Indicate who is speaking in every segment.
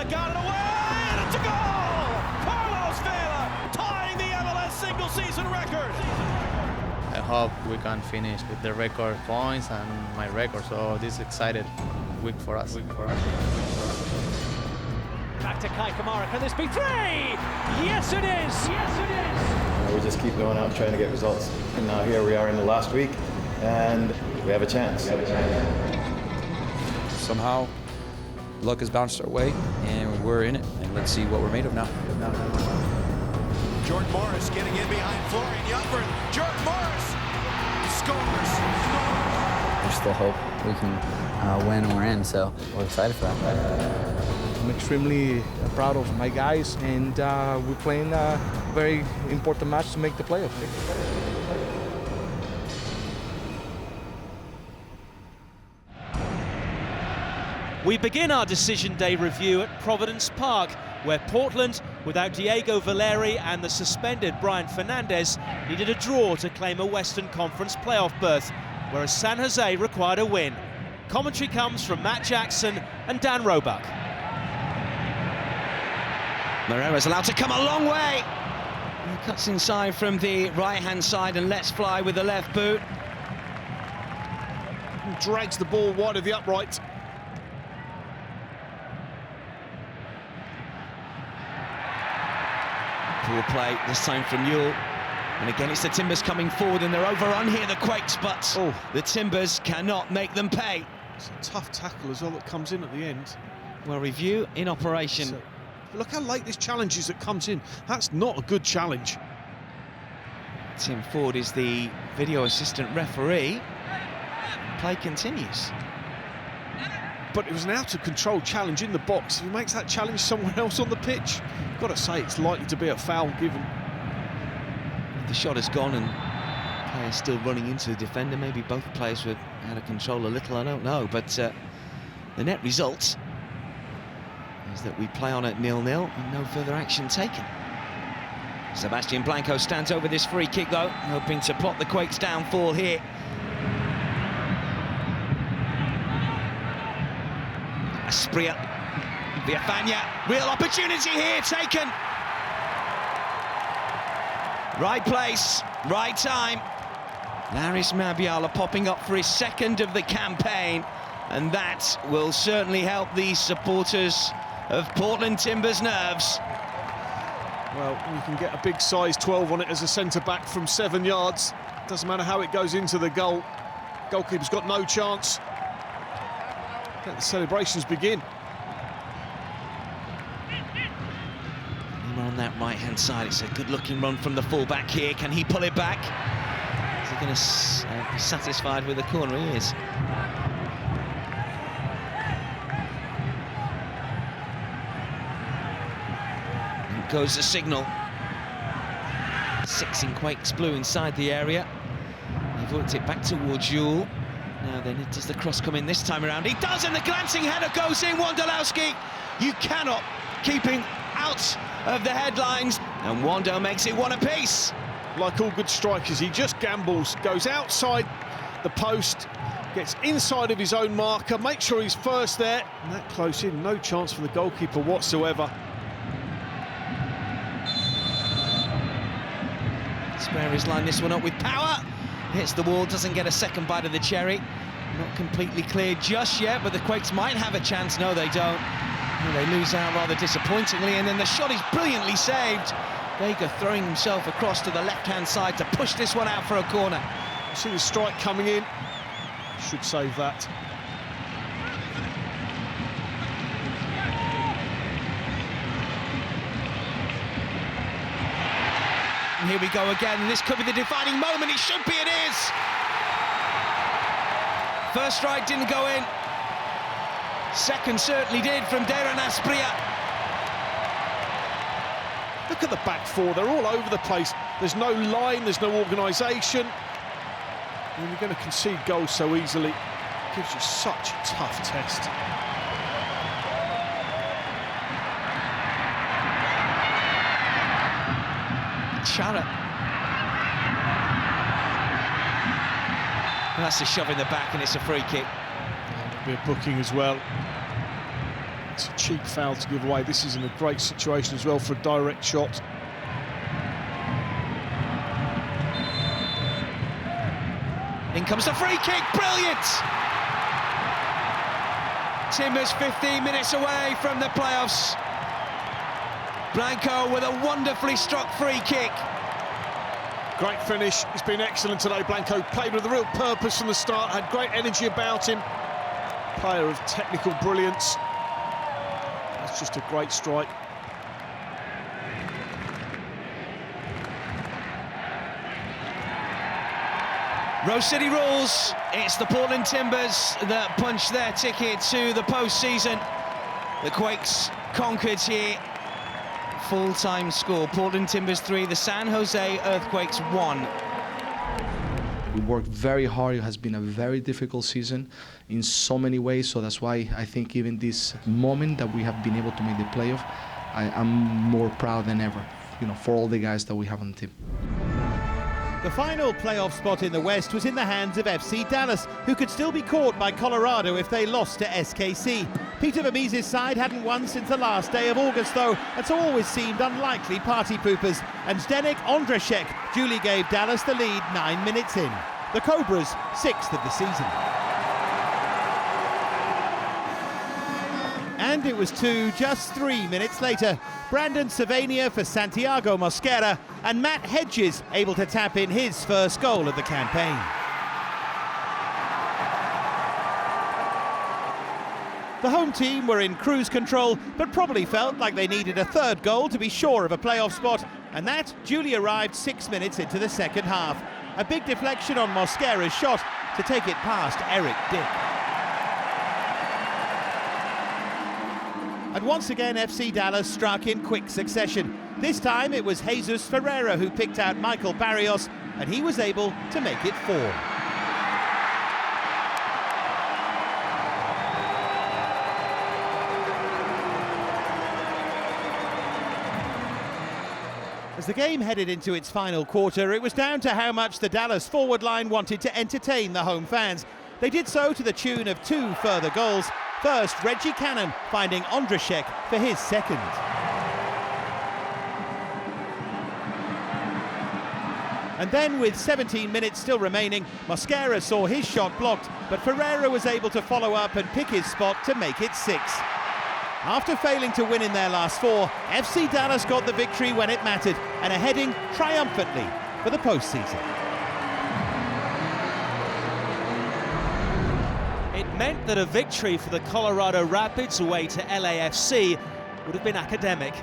Speaker 1: got it away, and it's a goal! Carlos Vela tying the MLS single-season record.
Speaker 2: I hope we can finish with the record points and my record. So this is excited week for us.
Speaker 3: Back to Kai Kamara. Can this be three? Yes, it is. Yes, it is.
Speaker 4: We just keep going out trying to get results. And now here we are in the last week, and we have a chance.
Speaker 5: Somehow, luck has bounced our way, and we're in it. And let's see what we're made of now.
Speaker 1: Jordan Morris getting in behind Florian Ljungberg. Jordan Morris scores.
Speaker 6: There's still hope we can win and we're in, so we're excited for that.
Speaker 7: I'm extremely proud of my guys, and we're playing a very important match to make the playoffs.
Speaker 3: We begin our decision day review at Providence Park, where Portland, without Diego Valeri and the suspended Brian Fernandez, needed a draw to claim a Western Conference playoff berth, whereas San Jose required a win. Commentary comes from Matt Jackson and Dan Roebuck.
Speaker 8: Moreira's allowed to come a long way. He cuts inside from the right-hand side and lets fly with the left boot.
Speaker 1: Drags the ball wide of the upright.
Speaker 8: Poor play, this time from Newell. And again, it's the Timbers coming forward, and they're overrun here, the Quakes, but the Timbers cannot make them pay.
Speaker 1: It's a tough tackle as well that comes in at the end.
Speaker 8: Well, review in operation.
Speaker 1: So, look how late this challenge is that comes in. That's not a good challenge.
Speaker 8: Tim Ford is the video assistant referee. Play continues.
Speaker 1: But it was an out-of-control challenge in the box. If he makes that challenge somewhere else on the pitch, got to say it's likely to be a foul given.
Speaker 8: The shot has gone and players still running into the defender. Maybe both players were out of control a little, I don't know. But the net result is that we play on at 0-0 and no further action taken. Sebastian Blanco stands over this free kick though, hoping to plot the Quakes' downfall here. Aspria, Villafaña, real opportunity here taken. Right place, right time. Laris Mabiala popping up for his second of the campaign, and that will certainly help the supporters of Portland Timbers' nerves.
Speaker 1: Well, you can get a big size 12 on it as a centre-back from 7 yards. Doesn't matter how it goes into the goal. Goalkeeper's got no chance. Let the celebrations begin.
Speaker 8: On that right-hand side, it's a good-looking run from the full-back here. Can he pull it back? Is he going to be satisfied with the corner? He is. And goes the signal. 6 in Quakes blue inside the area. They've worked it back towards Yule. Now then, does the cross come in this time around? He does, and the glancing header goes in. Wondolowski, you cannot keep him out of the headlines, and Wando makes it one apiece.
Speaker 1: Like all good strikers, he just gambles, goes outside the post, gets inside of his own marker, makes sure he's first there, and that close in, no chance for the goalkeeper whatsoever.
Speaker 8: Sperry's lined this one up with power, hits the wall, doesn't get a second bite of the cherry. Not completely clear just yet, but the Quakes might have a chance. No, they don't. They lose out rather disappointingly, and then the shot is brilliantly saved. Vega throwing himself across to the left-hand side to push this one out for a corner.
Speaker 1: You see the strike coming in, should save that.
Speaker 8: And here we go again, and this could be the defining moment. It should be, it is. First strike didn't go in. Second certainly did from Darren Aspria.
Speaker 1: Look at the back four, they're all over the place. There's no line, there's no organisation. And you're going to concede goals so easily. It gives you such a tough test.
Speaker 8: Chara. That's a shove in the back, and it's a free kick.
Speaker 1: It'll be a booking as well. It's a cheap foul to give away. This is in a great situation as well for a direct shot.
Speaker 8: In comes the free kick, brilliant! Timbers 15 minutes away from the playoffs. Blanco with a wonderfully struck free kick.
Speaker 1: Great finish. He's been excellent today. Blanco played with a real purpose from the start, had great energy about him. Player of technical brilliance. That's just a great strike.
Speaker 8: Rose City rules. It's the Portland Timbers that punch their ticket to the postseason. The Quakes conquered here. Full-time score. Portland Timbers 3, the San Jose Earthquakes 1.
Speaker 7: We worked very hard. It has been a very difficult season in so many ways, so that's why I think even this moment that we have been able to make the playoff, I'm more proud than ever, for all the guys that we have on the team.
Speaker 9: The final playoff spot in the West was in the hands of FC Dallas, who could still be caught by Colorado if they lost to SKC. Peter Vermees's side hadn't won since the last day of August, though, and so always seemed unlikely party poopers. And Zdeněk Ondrášek duly gave Dallas the lead 9 minutes in. The Cobras, 6th of the season. And it was 2 just 3 minutes later. Brandon Savania for Santiago Mosquera, and Matt Hedges able to tap in his first goal of the campaign. The home team were in cruise control, but probably felt like they needed a third goal to be sure of a playoff spot, and that duly arrived 6 minutes into the second half. A big deflection on Mosquera's shot to take it past Eric Dick. And once again, FC Dallas struck in quick succession. This time it was Jesus Ferreira who picked out Michael Barrios, and he was able to make it 4. As the game headed into its final quarter, it was down to how much the Dallas forward line wanted to entertain the home fans. They did so to the tune of 2 further goals. First, Reggie Cannon finding Ondrášek for his second. And then, with 17 minutes still remaining, Mosquera saw his shot blocked, but Ferreira was able to follow up and pick his spot to make it 6. After failing to win in their last 4, FC Dallas got the victory when it mattered and are heading triumphantly for the postseason.
Speaker 3: It meant that a victory for the Colorado Rapids away to LAFC would have been academic.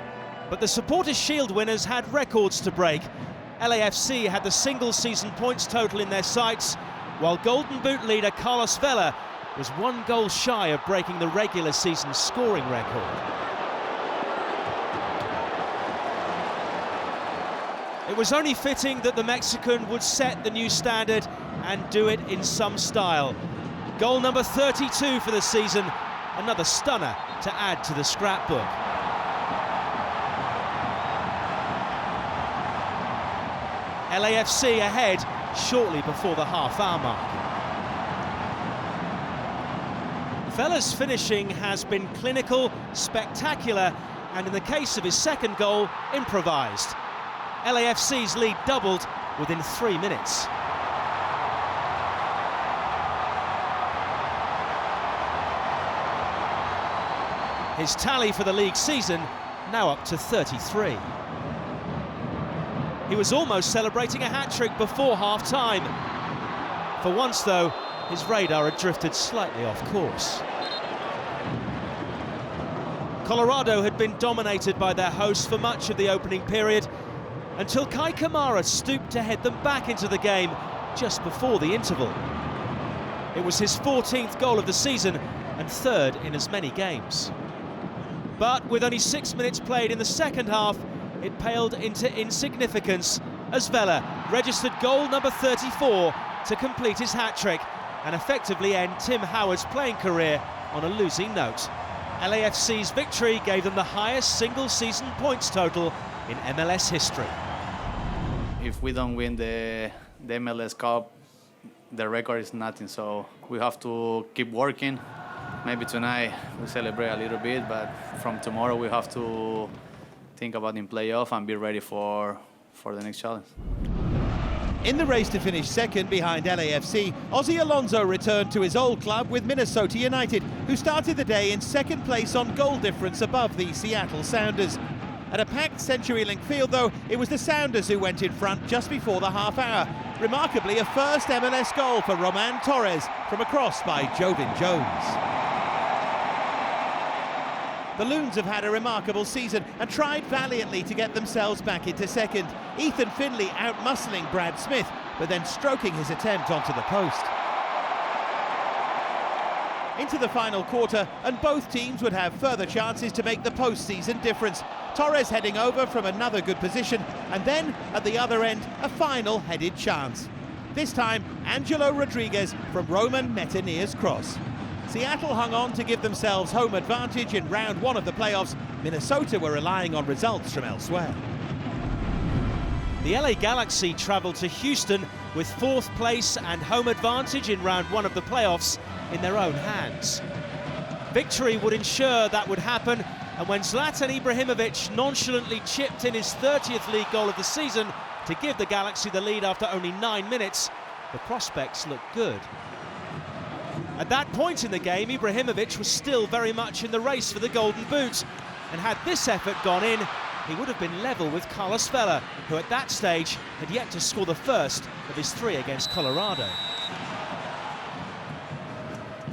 Speaker 3: But the Supporters' Shield winners had records to break. LAFC had the single-season points total in their sights, while Golden Boot leader Carlos Vela was 1 goal shy of breaking the regular season scoring record. It was only fitting that the Mexican would set the new standard and do it in some style. Goal number 32 for the season, another stunner to add to the scrapbook. LAFC ahead shortly before the half-hour mark. Vela's finishing has been clinical, spectacular, and in the case of his second goal, improvised. LAFC's lead doubled within 3 minutes. His tally for the league season now up to 33. He was almost celebrating a hat-trick before half-time. For once, though, his radar had drifted slightly off course. Colorado had been dominated by their hosts for much of the opening period, until Kai Kamara stooped to head them back into the game just before the interval. It was his 14th goal of the season and 3rd in as many games. But with only 6 minutes played in the second half, it paled into insignificance as Vela registered goal number 34 to complete his hat-trick and effectively end Tim Howard's playing career on a losing note. LAFC's victory gave them the highest single-season points total in MLS history.
Speaker 2: If we don't win the MLS Cup, the record is nothing, so we have to keep working maybe tonight we celebrate a little bit, but from tomorrow we have to think about the playoff and be ready for the next challenge.
Speaker 9: In the race to finish second behind LAFC, Ozzy Alonso returned to his old club with Minnesota United, who started the day in second place on goal difference above the Seattle Sounders. At a packed CenturyLink field, though, it was the Sounders who went in front just before the half hour. Remarkably, a first MLS goal for Roman Torres from a cross by Jovin Jones. The Loons have had a remarkable season and tried valiantly to get themselves back into second. Ethan Finlay out-muscling Brad Smith, but then stroking his attempt onto the post. Into the final quarter, and both teams would have further chances to make the postseason difference. Torres heading over from another good position, and then, at the other end, a final headed chance. This time, Angelo Rodriguez from Roman Metanier's cross. Seattle hung on to give themselves home advantage in round one of the playoffs. Minnesota were relying on results from elsewhere.
Speaker 3: The LA Galaxy travelled to Houston with fourth place and home advantage in round one of the playoffs in their own hands. Victory would ensure that would happen, and when Zlatan Ibrahimovic nonchalantly chipped in his 30th league goal of the season to give the Galaxy the lead after only 9 minutes, the prospects looked good. At that point in the game, Ibrahimovic was still very much in the race for the Golden Boot, and had this effort gone in, he would have been level with Carlos Vela, who at that stage had yet to score the first of his 3 against Colorado.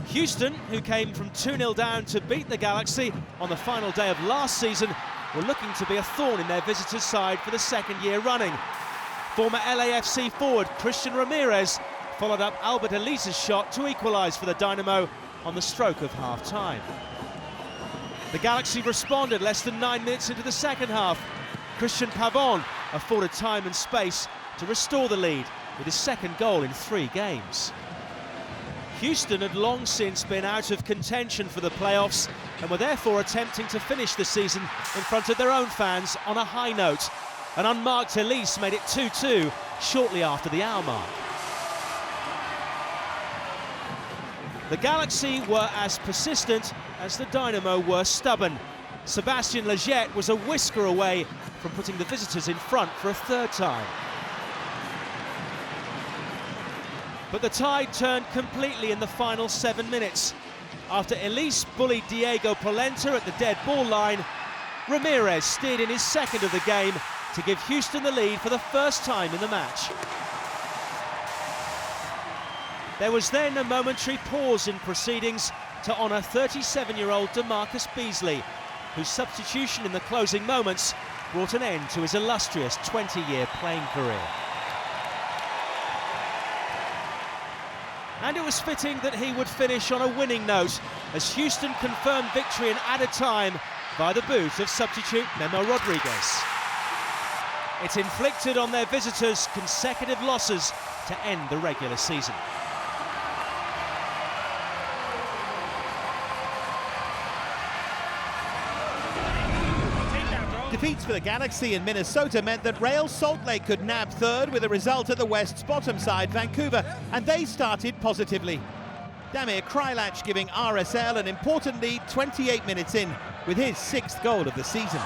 Speaker 3: Houston, who came from 2-0 down to beat the Galaxy on the final day of last season, were looking to be a thorn in their visitors' side for the second year running. Former LAFC forward Christian Ramirez followed up Albert Elise's shot to equalise for the Dynamo on the stroke of half-time. The Galaxy responded less than 9 minutes into the second half. Christian Pavon afforded time and space to restore the lead with his second goal in 3 games. Houston had long since been out of contention for the playoffs and were therefore attempting to finish the season in front of their own fans on a high note. An unmarked Elise made it 2-2 shortly after the hour mark. The Galaxy were as persistent as the Dynamo were stubborn. Sebastian Lletget was a whisker away from putting the visitors in front for a third time. But the tide turned completely in the final 7 minutes. After Elise bullied Diego Polenta at the dead ball line, Ramirez steered in his second of the game to give Houston the lead for the first time in the match. There was then a momentary pause in proceedings to honour 37-year-old DeMarcus Beasley, whose substitution in the closing moments brought an end to his illustrious 20-year playing career. And it was fitting that he would finish on a winning note as Houston confirmed victory in added time by the boot of substitute Memo Rodriguez. It inflicted on their visitors consecutive losses to end the regular season.
Speaker 9: Defeats for the Galaxy in Minnesota meant that Real Salt Lake could nab third with a result at the West's bottom side, Vancouver, and they started positively. Damir Krajlac giving RSL an important lead 28 minutes in with his 6th goal of the season.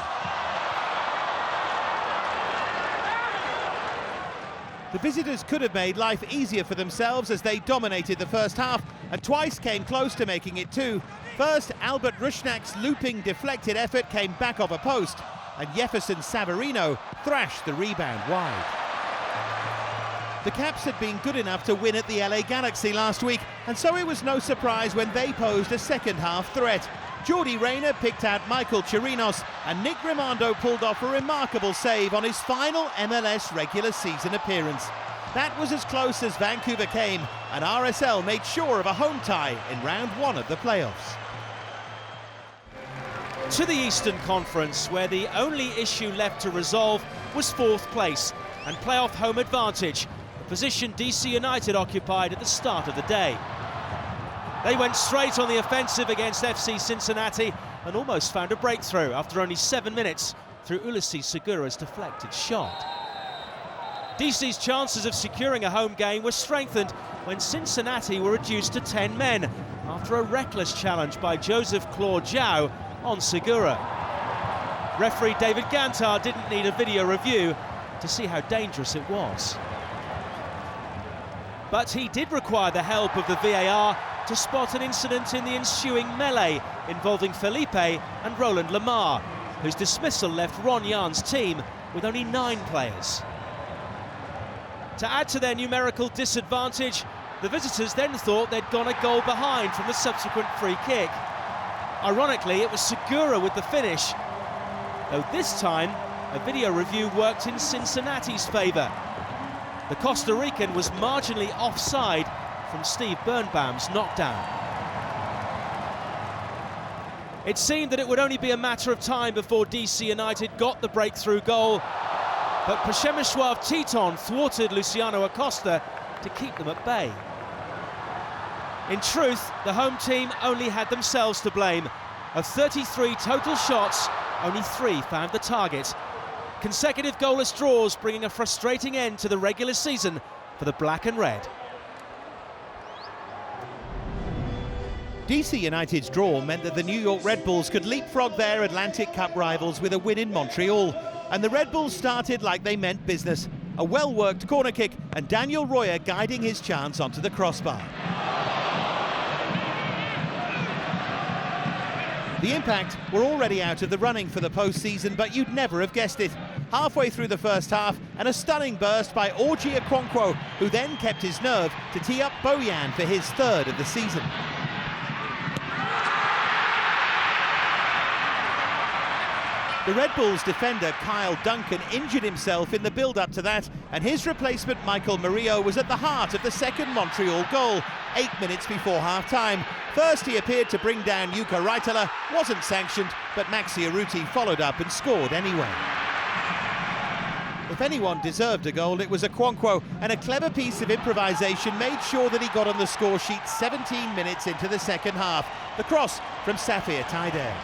Speaker 9: The visitors could have made life easier for themselves as they dominated the first half and twice came close to making it 2. First, Albert Rushnak's looping deflected effort came back off a post, and Jefferson Savarino thrashed the rebound wide. The Caps had been good enough to win at the LA Galaxy last week, and so it was no surprise when they posed a second-half threat. Jordi Reyna picked out Michael Chirinos, and Nick Rimando pulled off a remarkable save on his final MLS regular season appearance. That was as close as Vancouver came, and RSL made sure of a home tie in round 1 of the playoffs.
Speaker 3: To the Eastern Conference, where the only issue left to resolve was 4th place and playoff home advantage, a position DC United occupied at the start of the day. They went straight on the offensive against FC Cincinnati and almost found a breakthrough after only 7 minutes through Ulises Segura's deflected shot. DC's chances of securing a home game were strengthened when Cincinnati were reduced to 10 men, after a reckless challenge by Joseph Claude Zhao on Segura. Referee David Gantar didn't need a video review to see how dangerous it was. But he did require the help of the VAR to spot an incident in the ensuing melee involving Felipe and Roland Lamar, whose dismissal left Ron Yarn's team with only 9 players. To add to their numerical disadvantage, the visitors then thought they'd gone a goal behind from the subsequent free kick. Ironically, it was Segura with the finish, though this time a video review worked in Cincinnati's favour. The Costa Rican was marginally offside from Steve Birnbaum's knockdown. It seemed that it would only be a matter of time before DC United got the breakthrough goal, but Przemysław Titon thwarted Luciano Acosta to keep them at bay. In truth, the home team only had themselves to blame. Of 33 total shots, only 3 found the target. Consecutive goalless draws bringing a frustrating end to the regular season for the Black and Red.
Speaker 9: DC United's draw meant that the New York Red Bulls could leapfrog their Atlantic Cup rivals with a win in Montreal. And the Red Bulls started like they meant business. A well-worked corner kick and Daniel Royer guiding his chance onto the crossbar. The Impact were already out of the running for the postseason, but you'd never have guessed it. Halfway through the first half, and a stunning burst by Orji Okonkwo, who then kept his nerve to tee up Bojan for his 3rd of the season. The Red Bulls defender Kyle Duncan injured himself in the build-up to that, and his replacement Michael Murillo was at the heart of the second Montreal goal, 8 minutes before half-time. First he appeared to bring down Jukka Raitala, wasn't sanctioned, but Maxi Urruti followed up and scored anyway. If anyone deserved a goal, it was Okonkwo, and a clever piece of improvisation made sure that he got on the score sheet 17 minutes into the second half. The cross from Safir Taider.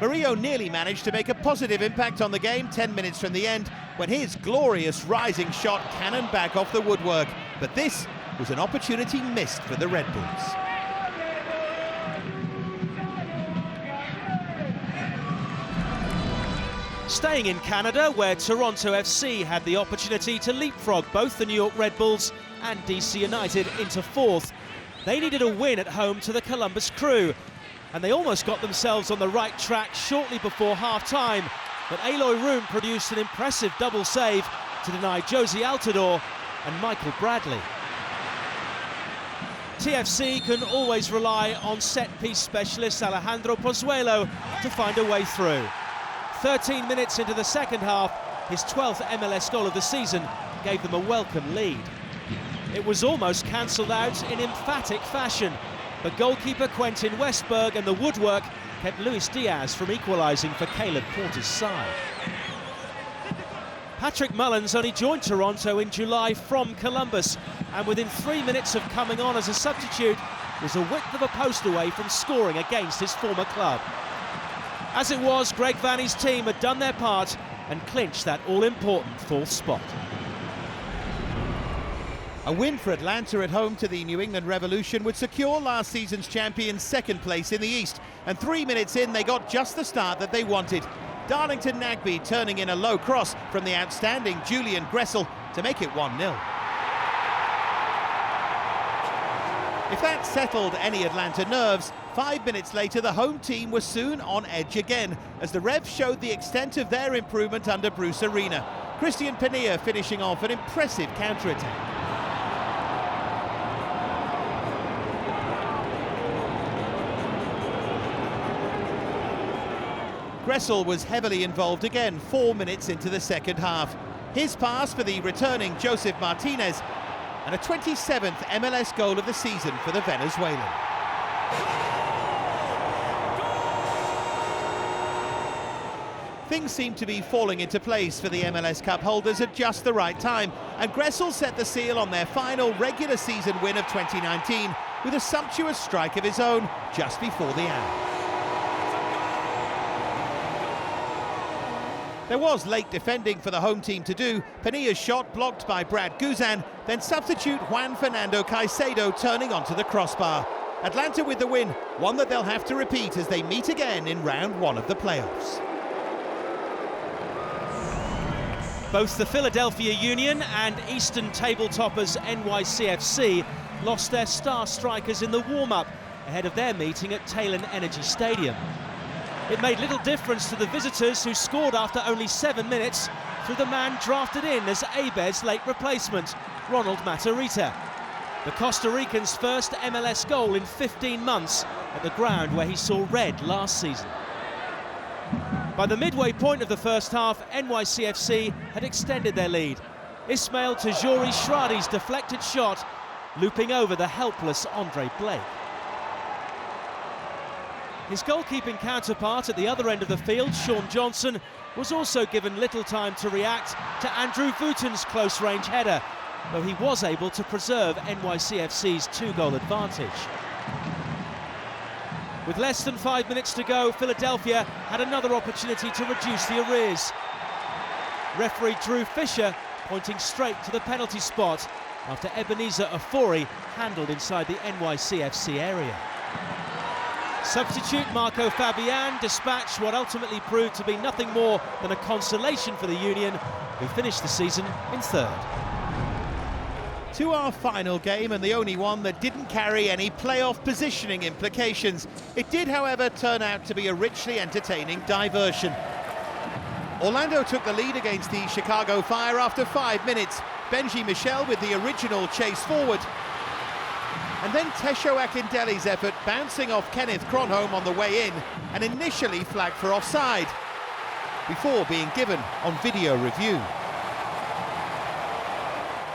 Speaker 9: Murillo nearly managed to make a positive impact on the game 10 minutes from the end when his glorious rising shot cannoned back off the woodwork. But this was an opportunity missed for the Red Bulls.
Speaker 3: Staying in Canada, where Toronto FC had the opportunity to leapfrog both the New York Red Bulls and DC United into 4th, they needed a win at home to the Columbus Crew, and they almost got themselves on the right track shortly before half-time, but Aloy Room produced an impressive double save to deny Josie Altidore and Michael Bradley. TFC can always rely on set-piece specialist Alejandro Pozuelo to find a way through. 13 minutes into the second half, his 12th MLS goal of the season gave them a welcome lead. It was almost cancelled out in emphatic fashion, but goalkeeper Quentin Westberg and the woodwork kept Luis Diaz from equalising for Caleb Porter's side. Patrick Mullins only joined Toronto in July from Columbus, and within 3 minutes of coming on as a substitute, was a width of a post away from scoring against his former club. As it was, Greg Vanney's team had done their part and clinched that all-important 4th spot.
Speaker 9: A win for Atlanta at home to the New England Revolution would secure last season's champions 2nd place in the East, and 3 minutes in they got just the start that they wanted. Darlington Nagbe turning in a low cross from the outstanding Julian Gressel to make it 1-0. If that settled any Atlanta nerves, 5 minutes later the home team was soon on edge again as the Revs showed the extent of their improvement under Bruce Arena. Christian Penilla finishing off an impressive counter-attack. Gressel was heavily involved again 4 minutes into the second half. His pass for the returning Josef Martinez, and a 27th MLS goal of the season for the Venezuelan. Things seem to be falling into place for the MLS Cup holders at just the right time, and Gressel set the seal on their final regular season win of 2019 with a sumptuous strike of his own just before the hour. There was late defending for the home team to do. Panilla's shot blocked by Brad Guzan, then substitute Juan Fernando Caicedo turning onto the crossbar. Atlanta with the win, one that they'll have to repeat as they meet again in round 1 of the playoffs.
Speaker 3: Both the Philadelphia Union and Eastern table toppers NYCFC lost their star strikers in the warm-up ahead of their meeting at Talon Energy Stadium. It made little difference to the visitors, who scored after only 7 minutes through the man drafted in as Abed's late replacement, Ronald Matarrita. The Costa Rican's first MLS goal in 15 months at the ground where he saw red last season. By the midway point of the first half, NYCFC had extended their lead. Ismail Tajori Shradi's deflected shot looping over the helpless Andre Blake. His goalkeeping counterpart at the other end of the field, Sean Johnson, was also given little time to react to Andrew Vuton's close-range header, though he was able to preserve NYCFC's 2-goal advantage. With less than 5 minutes to go, Philadelphia had another opportunity to reduce the arrears. Referee Drew Fisher pointing straight to the penalty spot after Ebenezer Ofori handled inside the NYCFC area. Substitute Marco Fabian dispatched what ultimately proved to be nothing more than a consolation for the Union, who finished the season in 3rd.
Speaker 9: To our final game, and the only one that didn't carry any playoff positioning implications. It did, however, turn out to be a richly entertaining diversion. Orlando took the lead against the Chicago Fire after 5 minutes. Benji Michel with the original chase forward. And then Tesho Akindele's effort bouncing off Kenneth Kronholm on the way in and initially flagged for offside before being given on video review.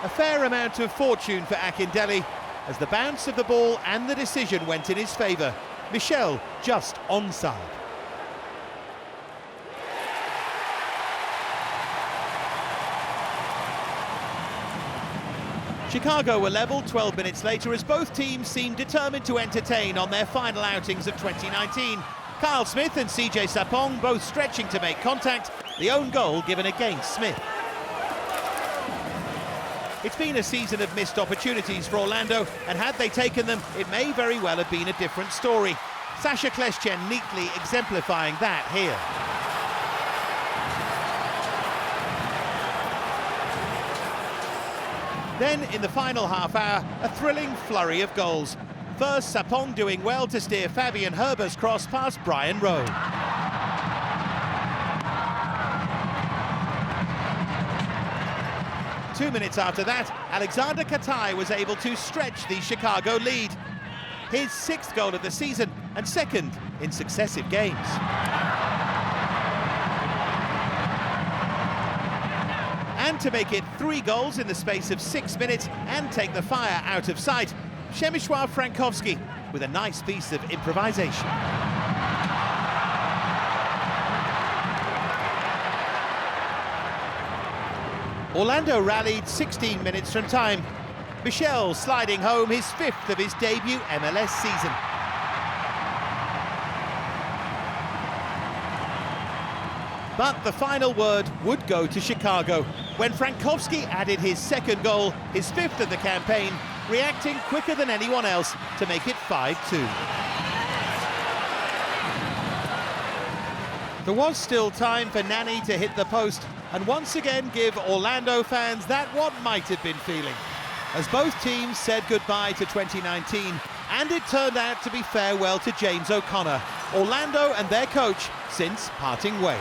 Speaker 9: A fair amount of fortune for Akindele as the bounce of the ball and the decision went in his favour. Michel just onside. Chicago were level 12 minutes later as both teams seemed determined to entertain on their final outings of 2019. Kyle Smith and CJ Sapong both stretching to make contact, the own goal given against Smith. It's been a season of missed opportunities for Orlando, and had they taken them, it may very well have been a different story. Sasha Kleschen neatly exemplifying that here. Then, in the final half hour, a thrilling flurry of goals. First, Sapong doing well to steer Fabian Herber's cross past Brian Rowe. Two minutes after that, Alexander Katai was able to stretch the Chicago lead. His 6th goal of the season and 2nd in successive games. And to make it 3 goals in the space of 6 minutes and take the Fire out of sight, Przemysław Frankowski with a nice piece of improvisation. Orlando rallied 16 minutes from time. Michel sliding home his 5th of his debut MLS season. But the final word would go to Chicago when Frankowski added his 2nd goal, his 5th of the campaign, reacting quicker than anyone else to make it 5-2. There was still time for Nani to hit the post and once again give Orlando fans that what might have been feeling, as both teams said goodbye to 2019, and it turned out to be farewell to James O'Connor, Orlando and their coach since parting ways.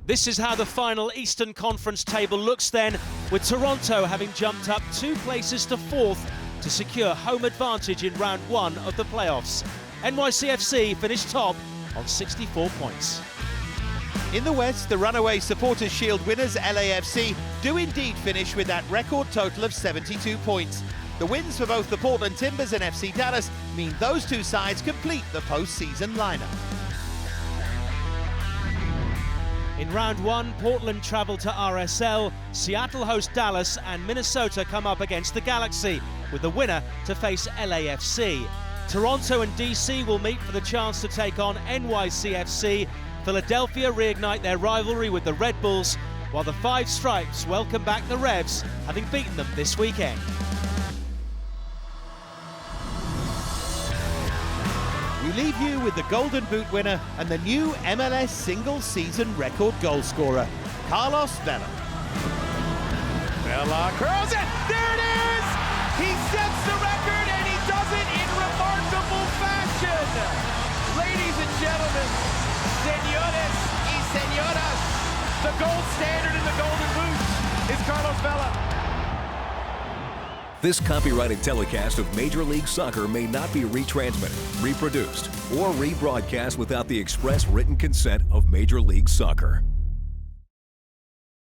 Speaker 3: This is how the final Eastern Conference table looks then, with Toronto having jumped up 2 places to 4th to secure home advantage in round 1 of the playoffs. NYCFC finished top on 64 points.
Speaker 9: In the West, the runaway Supporters' Shield winners LAFC do indeed finish with that record total of 72 points. The wins for both the Portland Timbers and FC Dallas mean those two sides complete the post-season lineup.
Speaker 3: In round 1, Portland travel to RSL, Seattle host Dallas, and Minnesota come up against the Galaxy, with the winner to face LAFC. Toronto and DC will meet for the chance to take on NYCFC. Philadelphia reignite their rivalry with the Red Bulls, while the Five Stripes welcome back the Revs, having beaten them this weekend.
Speaker 9: We leave you with the Golden Boot winner and the new MLS single-season record goal scorer, Carlos Vela. Vela curls it! There it is! He sets the record and he does it in remarkable fashion! Ladies and gentlemen, señores y señoras, the gold standard in the Golden Boot is Carlos Vela.
Speaker 10: This copyrighted telecast of Major League Soccer may not be retransmitted, reproduced, or rebroadcast without the express written consent of Major League Soccer.